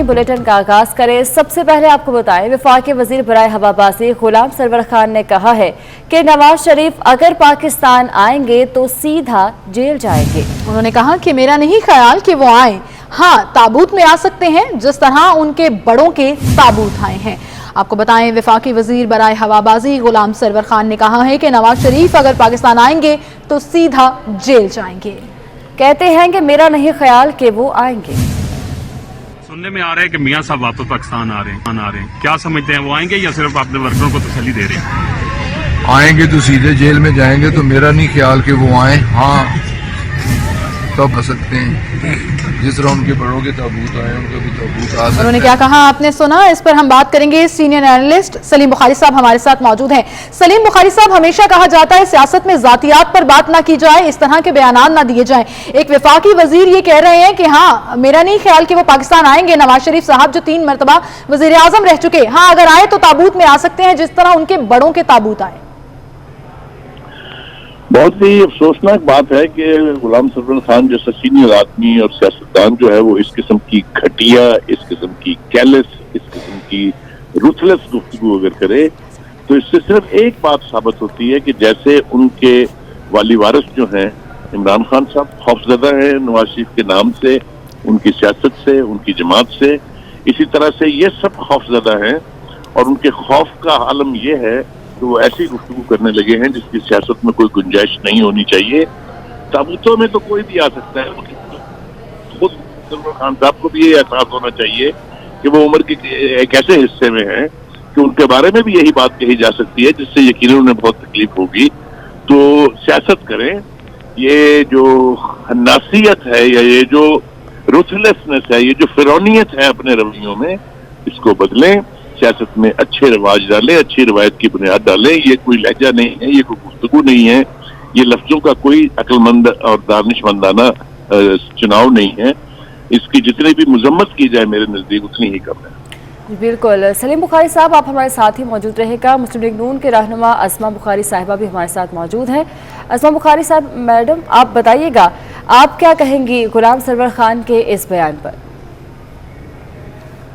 Morning bulletin का आगाज करें। सबसे पहले आपको बताएं, वफाकी वजीर बराए हवाबाजी गुलाम सरवर खान ने कहा है कि नवाज शरीफ अगर पाकिस्तान आएंगे तो सीधा जेल जाएंगे। उन्होंने कहा कि मेरा नहीं ख्याल कि वो आए, हाँ ताबूत में आ सकते हैं जिस तरह उनके बड़ों के ताबूत आए हैं। आपको बताएं, वफाकी वजीर बराए हवाबाजी गुलाम सरवर खान ने कहा है कि नवाज शरीफ अगर पाकिस्तान आएंगे तो सीधा जेल जाएंगे। कहते हैं कि मेरा नहीं ख्याल कि वो आएंगे। सुनने में आ रहा है कि मियां साहब वापस पाकिस्तान आ रहे हैं, क्या समझते हैं, वो आएंगे या सिर्फ अपने वर्करों को तसल्ली दे रहे हैं? आएंगे तो सीधे जेल में जाएंगे, तो मेरा नहीं ख्याल कि वो आए, हाँ तब आ सकते हैं जिस तरह उनके बड़ों के ताबूत आए उनका भी ताबूत आ सकता है। उन्होंने क्या कहा आपने सुना, इस पर हम बात करेंगे। सीनियर एनालिस्ट सलीम बुखारी साहब हमारे साथ मौजूद हैं। सलीम बुखारी साहब, हमेशा कहा जाता है सियासत में जातियात पर बात ना की जाए, इस तरह के बयानात ना दिए जाएं। एक वफाकी वजीर ये कह रहे हैं कि हाँ मेरा नहीं ख्याल कि वो पाकिस्तान आएंगे। नवाज शरीफ साहब जो 3 मरतबा वजीर आजम रह चुके, हाँ अगर आए तो ताबूत में आ सकते हैं जिस तरह उनके बड़ों के ताबूत आए। बहुत ही अफसोसनाक बात है कि गुलाम सरवर खान जैसा सीनियर आदमी और सियासतदान जो है वो इस किस्म की घटिया, इस किस्म की कैलेस, इस किस्म की रुथलेस गुफ्तगू अगर करे तो इससे सिर्फ एक बात साबित होती है कि जैसे उनके वाली वारिस जो हैं इमरान खान साहब खौफजदा है नवाज शरीफ के नाम से, उनकी सियासत से, उनकी जमात से, इसी तरह से ये सब खौफजदा हैं और उनके खौफ का आलम ये है तो वो ऐसी गुफ्तगू करने लगे हैं जिसकी सियासत में कोई गुंजाइश नहीं होनी चाहिए। ताबूतों में तो कोई भी आ सकता है, खुद सरवर खान साहब को भी ये एहसास होना चाहिए कि वो उम्र के एक ऐसे हिस्से में हैं कि उनके बारे में भी यही बात कही जा सकती है जिससे यकीनन उन्हें बहुत तकलीफ होगी। तो सियासत करें, ये जो हन्नासियत है या ये जो रुथलेसनेस है, ये जो फिरौनियत है अपने रवैयों में, इसको बदलें, सियासत में अच्छे रिवाज डालें, अच्छी रिवायत की बुनियाद डालें। ये कोई लहजा नहीं है, ये कोई गुफ्तगू नहीं है, ये लफ्जों का कोई अक्लमंद और दानिशमंदाना चुनाव नहीं है। इसकी जितनी भी मजम्मत की जाए मेरे नजदीक उतनी ही कम है। बिल्कुल। सलीम बुखारी साहब आप हमारे साथ ही मौजूद रहेगा। मुस्लिम लीग नून के रहनुमा अस्मा बुखारी साहिबा भी हमारे साथ मौजूद हैं। अस्मा बुखारी साहब मैडम, आप बताइएगा आप क्या कहेंगी गुलाम सरवर खान के इस बयान पर?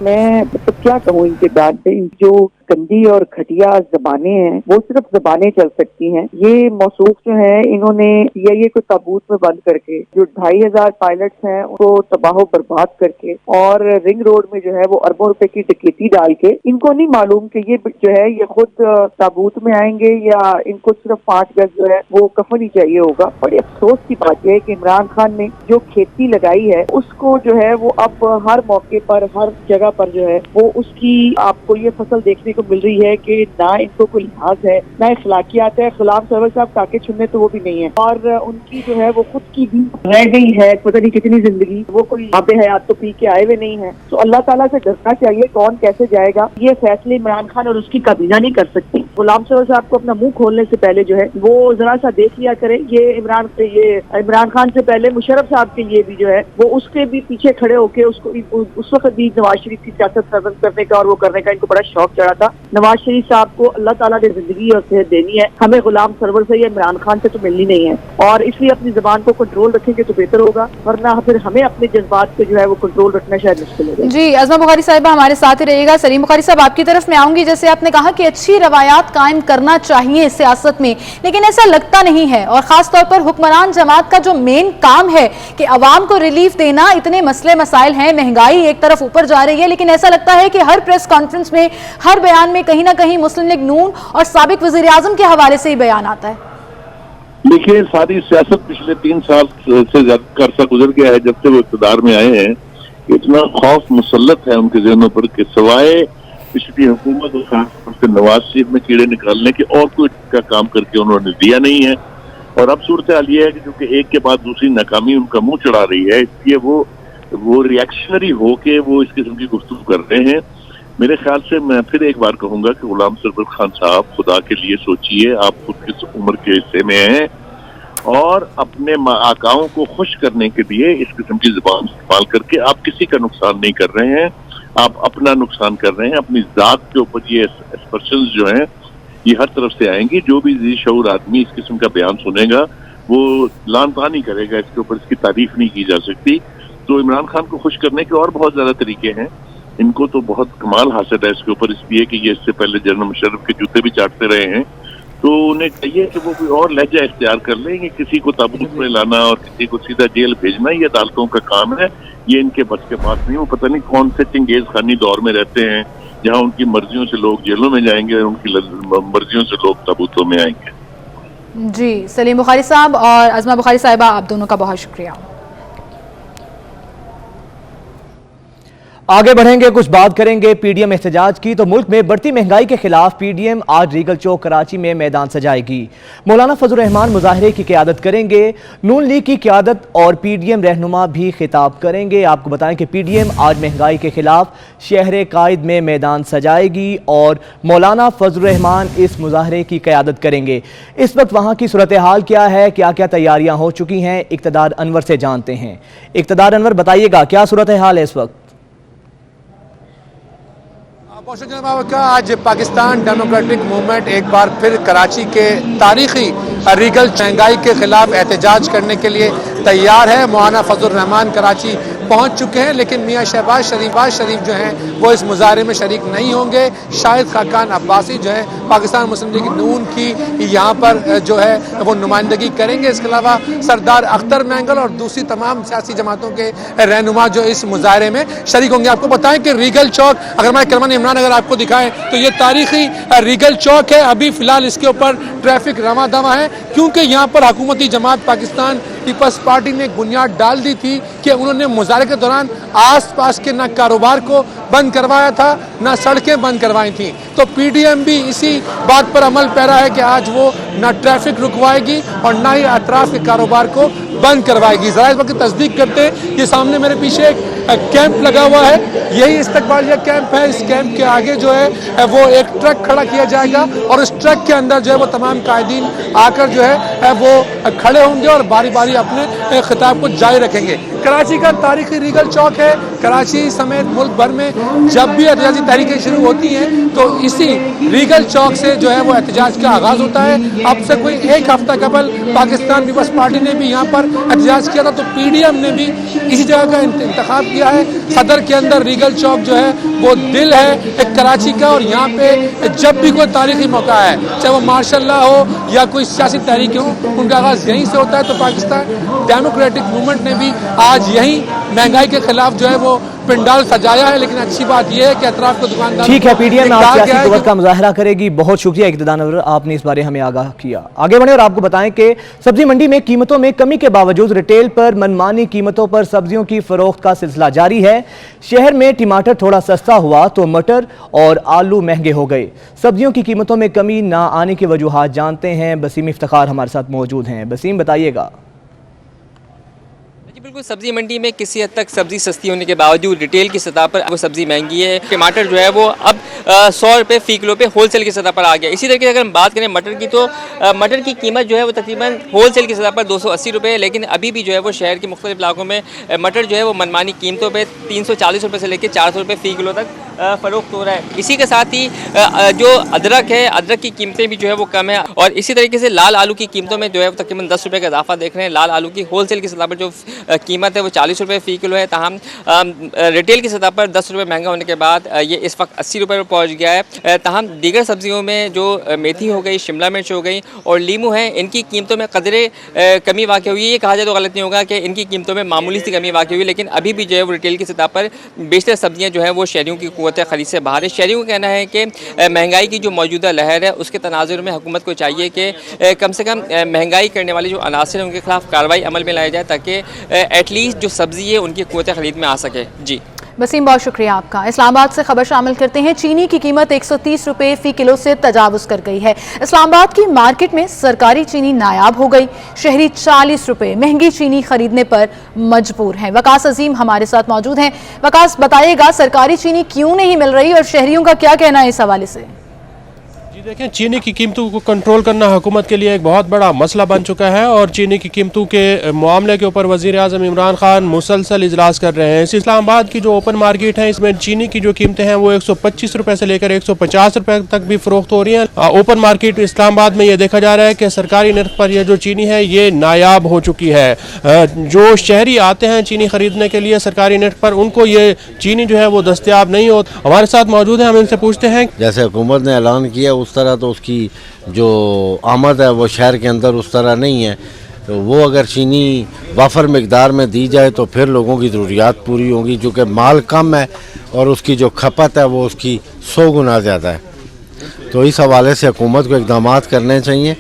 मैं तो क्या कहूँ इनके बयान पे, जो गंदी और घटिया जबानें हैं वो सिर्फ जबानें चल सकती हैं। ये मौसूफ जो है इन्होंने सीआईए को ताबूत में बंद करके, जो 2500 पायलट्स हैं उनको तबाह बर्बाद करके और रिंग रोड में जो है वो अरबों रुपए की डकैती डाल के, इनको नहीं मालूम कि ये जो है ये खुद ताबूत में आएंगे या इनको सिर्फ 5 गज जो है वो कफन ही चाहिए होगा। बड़े अफसोस की बात है कि इमरान खान ने जो खेती लगाई है उसको जो है वो अब हर मौके पर, हर जगह पर जो है वो उसकी आपको ये फसल देखने को मिल रही है कि ना इनको कोई लिहाज है, ना इखलाकियात है। गुलाम सरवर साहब काके चुनने तो वो भी नहीं है और उनकी जो है वो खुद की भी रह गई है पता नहीं कितनी जिंदगी, वो कोई आबे हयात तो पी के आए हुए नहीं है। तो अल्लाह ताला से डरना चाहिए, कौन कैसे जाएगा ये फैसले इमरान खान और उसकी काबीना नहीं कर सकती। गुलाम सरवर साहब को अपना मुंह खोलने से पहले जो है वो जरा सा देख लिया करें। ये इमरान खान से पहले मुशर्रफ साहब के लिए भी जो है वो उसके भी पीछे खड़े होके उसको उस वक्त भी नवाज शरीफ की सियासत सर्वंत करने का और वो करने का इनको बड़ा शौक चढ़ा था। नवाज शरीफ साहब को अल्लाह ताला ने जिंदगी और सेहत देनी है, हमें गुलाम सरवर से या इमरान खान से तो मिलनी नहीं है और इसलिए अपनी जुबान को कंट्रोल रखेंगे तो बेहतर होगा, वरना फिर हमें अपने जज्बात पे जो है वो कंट्रोल रखना शायद मुश्किल होगा। जी, अस्मा बुखारी साहिबा हमारे साथ ही रहिएगा। सलीम बुखारी साहब आपकी तरफ मैं आऊंगी। जैसे आपने कहा कि अच्छी रवायात कायम करना चाहिए सियासत में, लेकिन ऐसा लगता नहीं है और खासतौर पर हुक्मरान जमात का जो मेन काम है कि अवाम को रिलीफ देना, इतने मसले मसाइल हैं, महंगाई एक तरफ ऊपर जा रही है, लेकिन ऐसा लगता है कि हर प्रेस कॉन्फ्रेंस में, हर बयान में कहीं ना कहीं मुस्लिम लीग नून और साबिक वजीर आजम के हवाले से ही बयान आता है। देखिए, सारी सियासत पिछले 3 साल से ज्यादा अरसा गुजर गया है जब से वो इक़्तिदार में आए हैं। इतना खौफ मुसल्लत है उनके ज़हनों पर कि सवाए पिछली हुकूमत और खासतौर से नवाज शरीफ में कीड़े निकालने के और कोई का काम करके उन्होंने दिया नहीं है। और अब सूरत हाल ये है कि क्योंकि एक के बाद दूसरी नाकामी उनका मुंह चढ़ा रही है, इसलिए वो रिएक्शनरी होके वो इस किस्म की गुफ्तगू कर रहे हैं। मेरे ख्याल से मैं फिर एक बार कहूंगा कि गुलाम सरवर खान साहब, खुदा के लिए सोचिए, आप खुद किस उम्र के हिस्से में हैं और अपने आकाओं को खुश करने के लिए इस किस्म की जुबान इस्तेमाल करके आप किसी का नुकसान नहीं कर रहे हैं, आप अपना नुकसान कर रहे हैं। अपनी जात के ऊपर ये एक्सप्रेशंस जो हैं ये हर तरफ से आएंगी। जो भी जी शऊर आदमी इस किस्म का बयान सुनेगा वो लानतानी करेगा, इसके ऊपर इसकी तारीफ नहीं की जा सकती। तो इमरान खान को खुश करने के और बहुत ज्यादा तरीके हैं। इनको तो बहुत कमाल हासिल है इसके ऊपर, इसलिए कि ये इससे पहले जनरल मुशर्रफ के जूते भी चाटते रहे हैं, तो उन्हें चाहिए कि वो कोई और लहजा इख्तियार कर लें कि किसी को ताबूत में लाना और किसी को सीधा जेल भेजना ये अदालतों का काम है, ये इनके बस के पास नहीं। वो पता नहीं कौन से चंगेज खानी दौर में रहते हैं जहाँ उनकी मर्जियों से लोग जेलों में जाएंगे और उनकी मर्जियों से लोग ताबूतों में आएंगे। जी, सलीम बुखारी साहब और अज़मा बुखारी साहिबा, आप दोनों का बहुत शुक्रिया। आगे बढ़ेंगे, कुछ बात करेंगे पीडीएम एहतजाज की। तो मुल्क में बढ़ती महंगाई के खिलाफ पीडीएम आज रीगल चौक कराची में मैदान सजाएगी। मौलाना फजल रहमान मुजाहरे की क़यादत करेंगे, नून लीग की क़यादत और पीडीएम रहनुमा भी खिताब करेंगे। आपको बताएं कि पीडीएम आज महंगाई के खिलाफ शहर कायद में मैदान सजाएगी और मौलाना फजल रहमान इस मुजाहरे की क़यादत करेंगे। इस वक्त वहाँ की सूरत हाल क्या है, क्या क्या तैयारियाँ हो चुकी हैं, इक़्तिदार अनवर से जानते हैं। इक़्तिदार अनवर, बताइएगा क्या सूरत हाल है इस वक्त? आज पाकिस्तान डेमोक्रेटिक मूवमेंट एक बार फिर कराची के तारीखी रीगल महंगाई के खिलाफ एहतजाज करने के लिए तैयार है। मौलाना फजल रहमान कराची पहुंच चुके हैं, लेकिन मियां शहबाज शरीफ जो हैं वो इस मुजाहरे में शरीक नहीं होंगे। शाहिद खाकान अब्बासी जो है पाकिस्तान मुस्लिम लीग नून की यहाँ पर जो है वो नुमाइंदगी करेंगे। इसके अलावा सरदार अख्तर मैंगल और दूसरी तमाम सियासी जमातों के रहनुमा जो इस मुजाहरे में शरीक होंगे। आपको बताएं कि रीगल चौक, अगर हमारे करमान इमरान अगर आपको दिखाएं तो ये तारीखी रीगल चौक है। अभी फिलहाल इसके ऊपर ट्रैफिक रवा दवा है, क्योंकि यहाँ पर हुकूमती जमात पाकिस्तान पीपल्स पार्टी ने एक बुनियाद डाल दी थी कि उन्होंने मुजाहरे के दौरान आस पास के न कारोबार को बंद करवाया था, न सड़कें बंद करवाई थी। तो पीडीएम भी इसी बात पर अमल पैरा है कि आज वो न ट्रैफिक रुकवाएगी और न ही अतराफ के कारोबार को बंद करवाएगी। जरा इस वक्त तस्दीक करते हैं, ये सामने मेरे पीछे एक कैंप लगा हुआ है, यही इस्तकबालिया कैंप है। इस कैंप के आगे जो है वो एक ट्रक खड़ा किया जाएगा और इस ट्रक के अंदर जो है वो तमाम कायदीन आकर जो है वो खड़े होंगे और बारी बारी अपने खिताब को जारी रखेंगे। कराची का तारीखी रीगल चौक है। कराची समेत मुल्क भर में जब भी एहतजाजी तहरीकें शुरू होती हैं तो इसी रीगल चौक से जो है वो एहतजाज का आगाज होता है। अब से कोई एक हफ्ता कबल पाकिस्तान पीपल्स पार्टी ने भी यहाँ पर एहतजाज किया था, तो पीडीएम ने भी इसी जगह का इंतखाब किया है। सदर के अंदर रीगल चौक जो है वो दिल है एक कराची का, और यहाँ पे जब भी कोई तारीखी मौका है, चाहे वो मार्शल लॉ हो या कोई सियासी तहरीकें हो, उनका आगाज यहीं से होता है। तो पाकिस्तान डेमोक्रेटिक मूवमेंट ने भी आज यहीं महंगाई के खिलाफ जो है वो पंडाल सजाया है। लेकिन अच्छी बात यह है कि अतराफ को दुकानदार, ठीक है, पीडीएम आज सियासी कुव्वत का मुजाहरा करेगी। बहुत शुक्रिया इक़्तिदार अनवर, आपने इस बारे हमें आगाह किया। आगे बढ़े और आपको बताएं कि सब्जी मंडी में कीमतों में कमी के बावजूद रिटेल पर मनमानी कीमतों पर सब्जियों की फरोख्त का सिलसिला जारी है। शहर में टमाटर थोड़ा सस्ता हुआ तो मटर और आलू महंगे हो गए। सब्जियों की कीमतों में कमी ना आने की वजूहात जानते हैं। बसीम इफ्तिखार हमारे साथ मौजूद हैं। बसीम, बताइएगा। बिल्कुल, सब्जी मंडी में किसी हद तक सब्जी सस्ती होने के बावजूद रिटेल की सतह पर वो सब्जी महंगी है। टमाटर जो है वो अब 100 रुपये फ़ी किलो पे होलसेल की सतह पर आ गया। इसी तरीके से अगर हम बात करें मटर की, तो मटर की कीमत जो है वो तकरीबन होलसेल की सतह पर 280 रुपये है। लेकिन अभी भी जो है वो शहर के मुख्तलिफ इलाकों में मटर जो है वो मनमानी कीमतों पर 340 रुपये से लेकर 400 रुपये फ़ी किलो तक फ़रोख्त हो रहा है। इसी के साथ ही जो अदरक है, अदरक की कीमतें भी जो है वो कम है। और इसी तरीके से लाल आलू की कीमतों में जो है वो तकरीबन 10 रुपये का इजाफा देख रहे हैं। लाल आलू की होलसेल की सतह पर जो कीमत है वो 40 रुपये फ़ी किलो है। ताहम रिटेल की सतह पर 10 रुपये महंगा होने के बाद ये इस वक्त 80 रुपये पर पहुँच गया है। ताहम दीगर सब्जियों में जो मेथी हो गई, शिमला मिर्च हो गई और लीमू है, इनकी कीमतों में कदरे कमी वाक़ हुई है। ये कहा जाए तो गलत नहीं होगा कि इनकी कीमतों में मामूली सी कमी वाक़ हुई, लेकिन अभी भी जो है वो रिटेल की सतह पर बेशतर सब्जियाँ जो है वो शहरियों की क़ुव्वत ख़रीद से बाहर है। शहरियों का कहना है कि महंगाई की जो मौजूदा लहर है उसके तनाजुर में हुकूमत को चाहिए कि कम से कम महंगाई करने वाले जो अनासर हैं उनके खिलाफ कार्रवाई अमल में लाई जाए, ताकि एटलीस्ट जो सब्ज़ी है उनकी क़ुव्वत ख़रीद में आ सके। जी वसीम, बहुत शुक्रिया आपका। इस्लामाबाद से खबर शामिल करते हैं। चीनी की कीमत 130 रुपये फ़ी किलो से तजावुज़ कर गई है। इस्लामाबाद की मार्केट में सरकारी चीनी नायाब हो गई। शहरी 40 रुपये महंगी चीनी खरीदने पर मजबूर हैं। वकास अजीम हमारे साथ मौजूद हैं। वकास, बताइएगा सरकारी चीनी क्यों नहीं मिल रही और शहरियों का क्या कहना है इस हवाले से? देखें, चीनी की कीमतों को कंट्रोल करना हुकूमत के लिए एक बहुत बड़ा मसला बन चुका है और चीनी की कीमतों के मामले के ऊपर वज़ीर आज़म इमरान खान मुसलसल इजलास कर रहे हैं। इस्लामाबाद की जो ओपन मार्केट है, इसमें चीनी की जो कीमतें हैं वो 125 रुपये से लेकर 150 रुपये तक भी फरोख्त हो रही हैं। ओपन मार्केट इस्लामाबाद में ये देखा जा रहा है कि सरकारी नर्ख पर यह जो चीनी है ये नायाब हो चुकी है। जो शहरी आते हैं चीनी खरीदने के लिए सरकारी नर्ख पर, उनको ये चीनी जो है वो दस्तयाब नहीं होती। हमारे साथ मौजूद है, हम इनसे पूछते हैं। जैसे हुकूमत ने ऐलान किया उस तरह तो उसकी जो आमद है वो शहर के अंदर उस तरह नहीं है, तो वो अगर चीनी वाफर मकदार में दी जाए तो फिर लोगों की ज़रूरियात पूरी होंगी, चूँकि माल कम है और उसकी जो खपत है वो उसकी 100 गुना ज़्यादा है। तो इस हवाले से हुकूमत को इक़दाम करने चाहिए।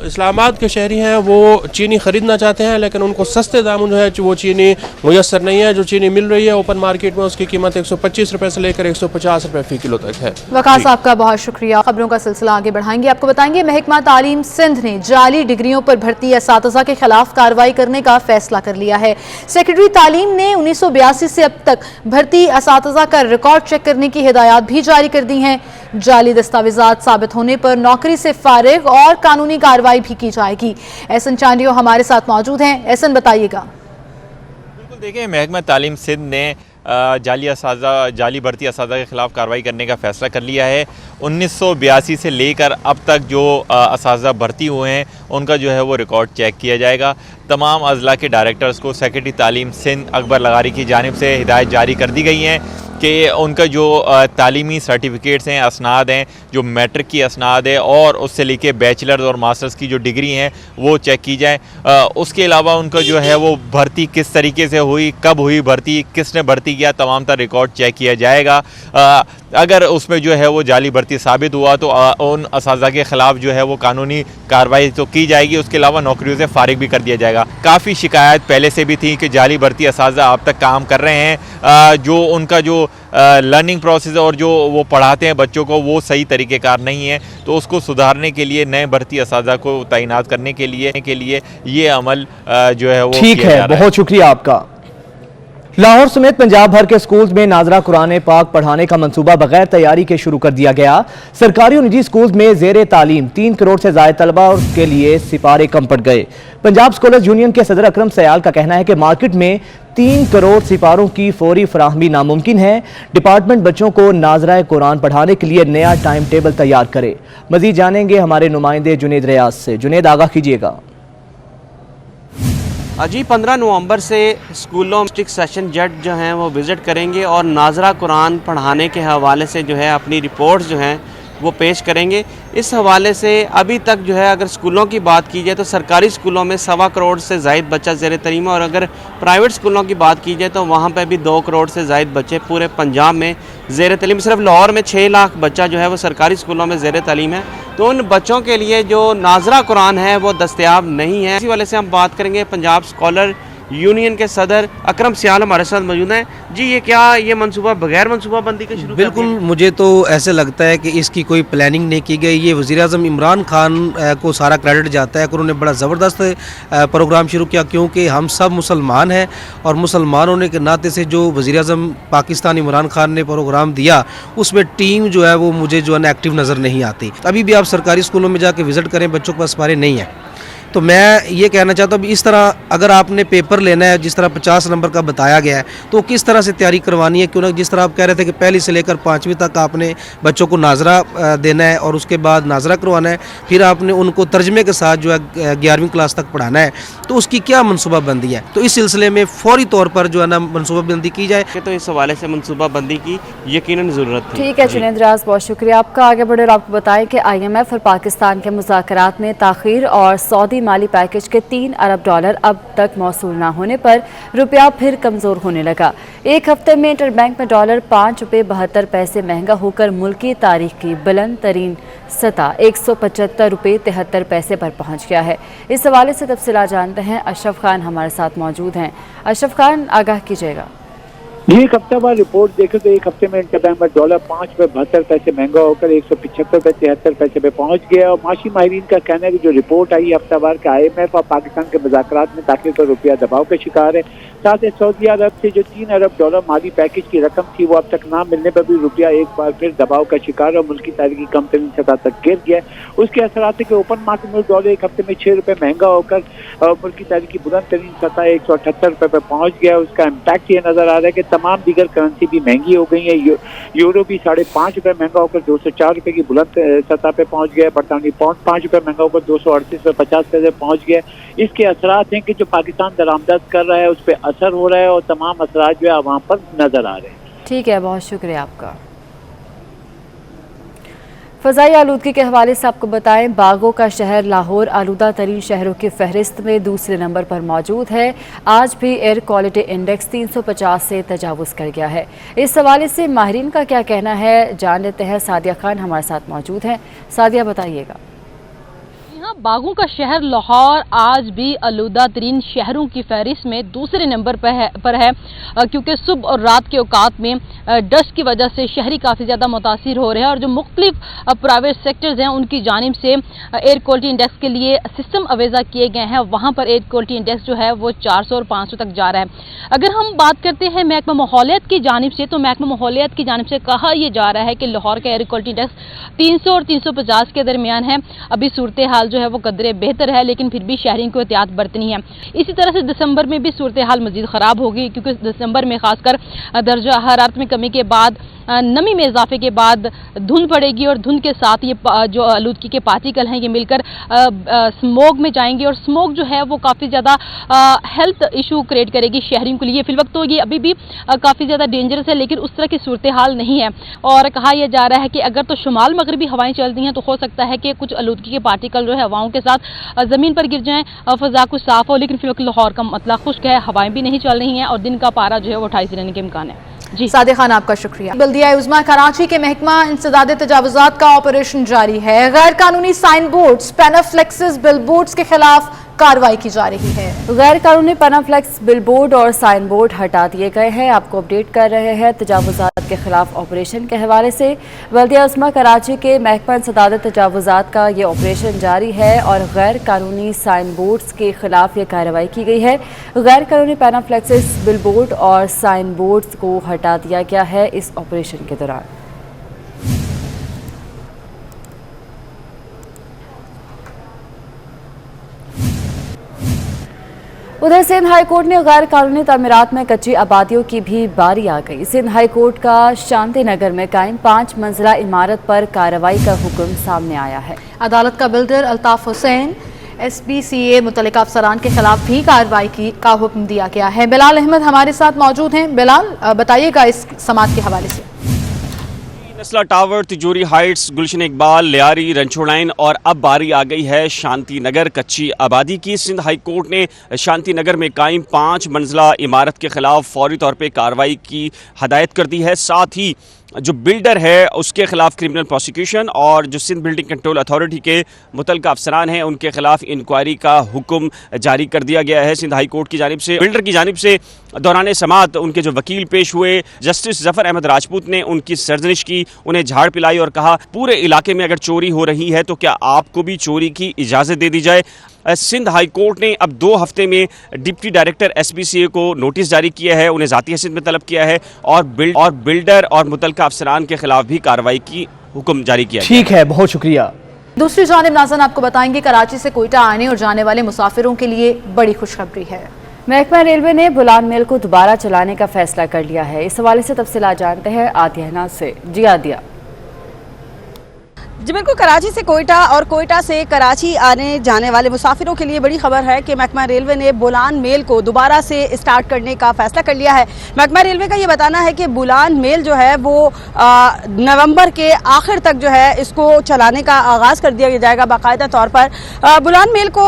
इस्लामाबाद के शहरी हैं वो चीनी ख़रीदना चाहते हैं, लेकिन उनको सस्ते दामों जो है वो चीनी मुयसर नहीं है। जो चीनी मिल रही है ओपन मार्केट में उसकी कीमत 125 रुपये से लेकर 150 रुपये फ़ी किलो तक है। वक़ास साहब का बहुत शुक्रिया। खबरों का सिलसिला आगे बढ़ाएंगे। आपको बताएंगे महकमा तालीम सिंध ने जाली डिग्रियों पर भर्ती असातिज़ा के खिलाफ कार्रवाई करने का फैसला कर लिया है। सेक्रेटरी तालीम ने 1982 से अब तक भर्ती असातिज़ा का रिकॉर्ड चेक करने की हिदायत भी जारी कर दी हैं। जाली दस्तावेजात साबित होने पर नौकरी से फारिग और कानूनी कार्रवाई भी की जाएगी। एहसन चांडियो हमारे साथ मौजूद हैं। एहसन, बताइएगा। बिल्कुल, देखिए, महकमा तालीम सिंध ने जाली भर्ती असातिज़ा के खिलाफ कार्रवाई करने का फैसला कर लिया है। 1982 से लेकर अब तक जो असातिज़ा भर्ती हुए हैं उनका जो है वो रिकॉर्ड चेक किया जाएगा। तमाम अज़ला के डायरेक्टर्स को सेक्रेटरी तालीम सिंध अकबर लगारी की जानिब से हिदायत जारी कर दी गई हैं कि उनका जो तालीमी सर्टिफिकेट्स हैं, असनाद हैं, जो मैट्रिक की असनाद है और उससे लेके बैचलर्स और मास्टर्स की जो डिग्री हैं वो चेक की जाए। उसके अलावा उनका जो है वो भर्ती किस तरीके से हुई, कब हुई भर्ती, किसने भर्ती किया, तमाम तरह रिकॉर्ड चेक किया जाएगा। अगर उसमें जो है वो जाली भर्ती साबित हुआ तो उन असातिज़ा के ख़िलाफ़ जो है वो कानूनी कार्रवाई तो की जाएगी। उसके अलावा नौकरियों से फारिग भी कर दिया जाएगा। काफ़ी शिकायत पहले से भी थी कि जाली भर्ती असातिज़ा अब तक काम कर रहे हैं, जो उनका जो लर्निंग प्रोसेस और जो वो पढ़ाते हैं बच्चों को वो सही तरीक़ेकार नहीं है। तो उसको सुधारने के लिए नए भर्ती असातिज़ा को तैनात करने के लिए ये अमल जो है वो ठीक है। बहुत शुक्रिया आपका। लाहौर समेत पंजाब भर के स्कूल्स में नाजरा कुरान पाक पढ़ाने का मंसूबा बगैर तैयारी के शुरू कर दिया गया। सरकारी और निजी स्कूल्स में जेर तालीम 3 करोड़ से ज़ायद तलबा के लिए सिपारे कम पड़ गए। पंजाब स्कॉलर्स यूनियन के सदर अकरम सयाल का कहना है कि मार्केट में 3 करोड़ सिपारों की फौरी फराहमी नामुमकिन है। डिपार्टमेंट बच्चों को नाजरा कुरान पढ़ाने के लिए नया टाइम टेबल तैयार करे। मजीद जानेंगे हमारे नुमाइंदे जुनेद रियाज से। जुनेद, आगाह कीजिएगा। जी, 15 नवंबर से स्कूलों में डिस्ट्रिक्ट सेशन जज जो हैं वो विज़िट करेंगे और नाजरा कुरान पढ़ाने के हवाले से जो है अपनी रिपोर्ट्स जो हैं वो पेश करेंगे। इस हवाले से अभी तक जो है अगर स्कूलों की बात की जाए तो सरकारी स्कूलों में 1.25 करोड़ से ज़ायद बच्चा ज़ेर तरीम है और अगर प्राइवेट स्कूलों की बात की जाए तो वहाँ पे भी 2 करोड़ से ज़ायद बच्चे पूरे पंजाब में ज़ेर तलीम। सिर्फ लाहौर में 6 लाख बच्चा जो है वो सरकारी स्कूलों में ज़ेर तलीम है। तो उन बच्चों के लिए जो नाजरा कुरान है वो दस्तयाब नहीं है। इसी वाले से हम बात करेंगे पंजाब स्कॉलर यूनियन के सदर अकरम सयाल हमारे साथ मौजूद हैं। जी, ये मंसूबा बगैर मंसूबाबंदी के शुरू? बिल्कुल, मुझे तो ऐसे लगता है कि इसकी कोई प्लानिंग नहीं की गई। ये वज़ीर आज़म इमरान खान को सारा क्रेडिट जाता है कि उन्होंने बड़ा ज़बरदस्त प्रोग्राम शुरू किया, क्योंकि हम सब मुसलमान हैं और मुसलमान होने के नाते से जो वज़ीर आज़म पाकिस्तान इमरान खान ने प्रोग्राम दिया उसमें टीम जो है वो मुझे जो है ना एक्टिव नज़र नहीं आती। अभी भी आप सरकारी स्कूलों में जाके विज़िट करें, बच्चों के पास सिपारे नहीं है। तो मैं ये कहना चाहता हूँ इस तरह अगर आपने पेपर लेना है जिस तरह 50 नंबर का बताया गया है तो किस तरह से तैयारी करवानी है। क्यों ना जिस तरह आप कह रहे थे कि पहली से लेकर 5वीं तक आपने बच्चों को नाजरा देना है और उसके बाद नाजरा करवाना है, फिर आपने उनको तर्जमे के साथ जो है 11वीं क्लास तक पढ़ाना है, तो उसकी क्या मनसूबाबंदी है। तो इस सिलसिले में फौरी तौर पर जो है ना मनसूबाबंदी की जाए। तो इस हवाले से मनसूबाबंदी की यकीनन ज़रूरत है। ठीक है जुनेद रियाज, बहुत शुक्रिया आपका। आगे बढ़े और आपको बताएं कि IMF और पाकिस्तान के मुज़ाकरात में ताख़ीर और सऊदी माली पैकेज के $3 अरब अब तक मौसूल न होने पर रुपया फिर कमज़ोर होने लगा। एक हफ्ते में इंटरबैंक में डॉलर $5.72 महंगा होकर मुल्की तारीख की बुलंद तरीन सतह $175.73 पर पहुँच गया है। इस हवाले से तफसीलात जानते हैं। अशरफ खान हमारे साथ मौजूद हैं। अशरफ खान, आगाह कीजिएगा। जी एक हफ्ता बाद रिपोर्ट देखें तो एक हफ्ते में इंटरबैंक डॉलर ₹5.72 महंगा होकर ₹175.73 पे पहुंच गया। और माशी माहिरीन का कहना है कि जो रिपोर्ट आई हफ्तावार के IMF और पाकिस्तान के मुज़ाकरात में ताक़ीद पर रुपया दबाव का शिकार है। साथ ही सऊदी अरब से जो $3 अरब माली पैकेज की रकम थी वो अब तक ना मिलने पर भी रुपया एक बार फिर दबाव का शिकार और मुल्की तारीख की कम तरीन सतह तक गिर गया। उसके असरात के ओपन मार्केट में डॉलर एक हफ्ते में ₹6 महंगा होकर मुल्की तारीख की बुलंद तरीन सतह ₹178 पे पहुंच गया। उसका इम्पैक्ट ये नजर आ रहा है कि तमाम दीगर करेंसी भी महंगी हो गई है। यूरो भी ₹5.5 महंगा होकर ₹204 की बुलंद सतह पे पहुंच गया। बरतानी पाउंड ₹5 महंगा होकर ₹238.50 पहुंच गया। इसके असरात हैं कि जो पाकिस्तान दरामद कर रहा है उस पर असर हो रहा है और तमाम असरात जो है वहाँ पर नजर आ रहे हैं। ठीक है, बहुत शुक्रिया आपका। फ़ज़ाई आलूदगी के हवाले से आपको बताएं, बागों का शहर लाहौर आलूदा तरीन शहरों की फहरिस्त में दूसरे नंबर पर मौजूद है। आज भी एयर क्वालिटी इंडेक्स 350 से तजावुज़ कर गया है। इस हवाले से माहिरीन का क्या कहना है जान लेते हैं। सादिया खान हमारे साथ मौजूद हैं। सादिया बताइएगा। बागों का शहर लाहौर आज भी आलूदा तरीन शहरों की फहरिस्त में दूसरे नंबर पर है क्योंकि सुबह और रात के औकात में डस्ट की वजह से शहरी काफ़ी ज़्यादा मुतासिर हो रहे हैं और जो मुख्तलिफ प्राइवेट सेक्टर्स हैं उनकी जानिब से एयर क्वालिटी इंडेक्स के लिए सिस्टम अवेजा किए गए हैं। वहाँ पर एयर क्वालिटी इंडेक्स जो है वो 400 और 500 तक जा रहा है। अगर हम बात करते हैं महकमा माहौलियात की जानिब से, तो महकमा माहौलियात की जानिब से कहा यह जा रहा है कि लाहौर का एयर क्वालिटी इंडेक्स 300 और 350 के दरमियान है। अभी सूरत हाल जो है वो कदरे बेहतर है, लेकिन फिर भी शहरियों को एहतियात बरतनी है। इसी तरह से दिसंबर में भी सूरत हाल मजीद ख़राब होगी क्योंकि दिसंबर में खासकर दर्जा हरारत में कमी के बाद नमी में इजाफे के बाद धुंध पड़ेगी और धुंध के साथ ये जो आलूदगी के पार्टिकल हैं ये मिलकर स्मोग में जाएंगे और स्मोग जो है वो काफ़ी ज़्यादा हेल्थ इशू क्रिएट करेगी शहरियों के लिए। फिलवक्त तो ये अभी भी काफ़ी ज़्यादा डेंजरस है, लेकिन उस तरह की सूरत हाल नहीं है। और कहा यह जा रहा है कि अगर तो शुमाल मगरबी हवाएं चलती हैं तो हो सकता है कि कुछ आलूदगी के पार्टिकल जो है हवाओं के साथ ज़मीन पर गिर जाएँ, फ़ज़ा कुछ साफ़ हो। लेकिन फिलवक्त लाहौर का मतलब खुश्क है, हवाएं भी नहीं चल रही हैं और दिन का पारा जो है वो 28 रहने के इम्कान है। जी सादिया खान आपका शुक्रिया। बल्दिया उज़्मा कराची के महकमा इंसदाद तजावुज़ात का ऑपरेशन जारी है। गैर कानूनी साइन बोर्ड्स, पैनाफ्लेक्सेस, बिलबोर्ड्स के खिलाफ कार्रवाई की जा रही है। गैर कानूनी पैनाफ्लेक्स, बिलबोर्ड और साइन बोर्ड हटा दिए गए हैं। आपको अपडेट कर रहे हैं तजावुज़ात के खिलाफ ऑपरेशन के हवाले से। बल्दिया उज़्मा कराची के महकमा इंसदाद तजावुज़ात का ये ऑपरेशन जारी है और गैर कानूनी साइन बोर्ड्स के खिलाफ ये कार्रवाई की गई है। गैर कानूनी पैनाफ्लेक्सेस, बिलबोर्ड और साइन बोर्ड्स को हटा दिया गया है इस ऑपरेशन के दौरान। उधर सिंध हाई कोर्ट ने गैर कानूनी तामीरात में कच्ची आबादियों की भी बारी आ गई। सिंध हाई कोर्ट का शांति नगर में कायम 5 मंजिला इमारत पर कार्रवाई का हुक्म सामने आया है। अदालत का बिल्डर अल्ताफ हुसैन SBCA मुतल्लिका अफसरान के खिलाफ भी कार्रवाई का हुक्म दिया गया है। बिलाल अहमद हमारे साथ मौजूद हैं। बिलाल बताइएगा इस समात के हवाले से। नस्ला टावर, तिजोरी हाइट्स, गुलशन इकबाल, लियारी, रंछोड़ लाइन और अब बारी आ गई है शांति नगर कच्ची आबादी की। सिंध हाई कोर्ट ने शांति नगर में कायम 5 मंजिला इमारत के खिलाफ फौरी तौर पे कार्रवाई की हदायत कर दी है। साथ ही जो बिल्डर है उसके खिलाफ क्रिमिनल प्रोसिक्यूशन और जो सिंध बिल्डिंग कंट्रोल अथॉरिटी के मुतल्लिका अफसरान हैं उनके खिलाफ इंक्वायरी का हुक्म जारी कर दिया गया है सिंध हाई कोर्ट की जानिब से। बिल्डर की जानिब से दौरान समात उनके जो वकील पेश हुए जस्टिस जफर अहमद राजपूत ने उनकी सरजनिश की, उन्हें झाड़ पिलाई और कहा पूरे इलाके में अगर चोरी हो रही है तो क्या आपको भी चोरी की इजाज़त दे दी जाए। सिंध हाई कोर्ट ने अब 2 हफ्ते में डिप्टी डायरेक्टर SBCA को नोटिस जारी किया है, उन्हें ज़ाती हैसियत में तलब किया है और बिल्डर और मुतल्लिका अफसरान के खिलाफ भी कार्रवाई की हुक्म जारी किया। ठीक है, बहुत शुक्रिया। दूसरी जानिब नाज़रीन आपको बताएंगे कराची से कोयटा आने और जाने वाले मुसाफिरों के लिए बड़ी खुशखबरी है। महकमा रेलवे ने बुलान मेल को दोबारा चलाने का फैसला कर लिया है। इस हवाले से तफसीलात जानते हैं आदिया नाज से। जी आदिया। जी बिल्कुल, कराची से कोयटा और कोयटा से कराची आने जाने वाले मुसाफिरों के लिए बड़ी खबर है कि महकमा रेलवे ने बुलान मेल को दोबारा से स्टार्ट करने का फैसला कर लिया है। महकमा रेलवे का ये बताना है कि बुलान मेल जो है वो नवंबर के आखिर तक जो है इसको चलाने का आगाज़ कर दिया जाएगा बाकायदा तौर पर। बुलान मेल को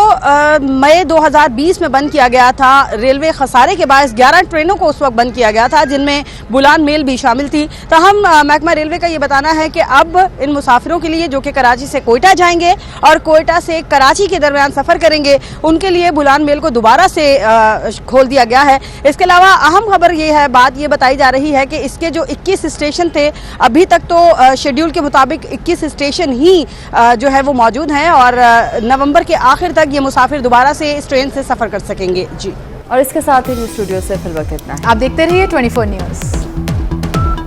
मई 2020 में बंद किया गया था। रेलवे खसारे के बायस 11 ट्रेनों को उस वक्त बंद किया गया था जिनमें बुलान मेल भी शामिल थी। ताहम महकमा रेलवे का ये बताना है कि अब इन मुसाफिरों के लिए लिए जो कि कराची से कोयटा जाएंगे और कोयटा से कराची के दरमियान सफ़र करेंगे, उनके लिए बुलान मेल को दोबारा से खोल दिया गया है। इसके अलावा अहम खबर ये है, बात ये बताई जा रही है कि इसके जो 21 स्टेशन थे, अभी तक तो शेड्यूल के मुताबिक 21 स्टेशन ही जो है वो मौजूद हैं और नवंबर के आखिर तक ये मुसाफिर दोबारा से इस ट्रेन से सफ़र कर सकेंगे। जी, और इसके साथ ही स्टूडियो से फिर वक्त इतना है। आप देखते रहिए 24 न्यूज़।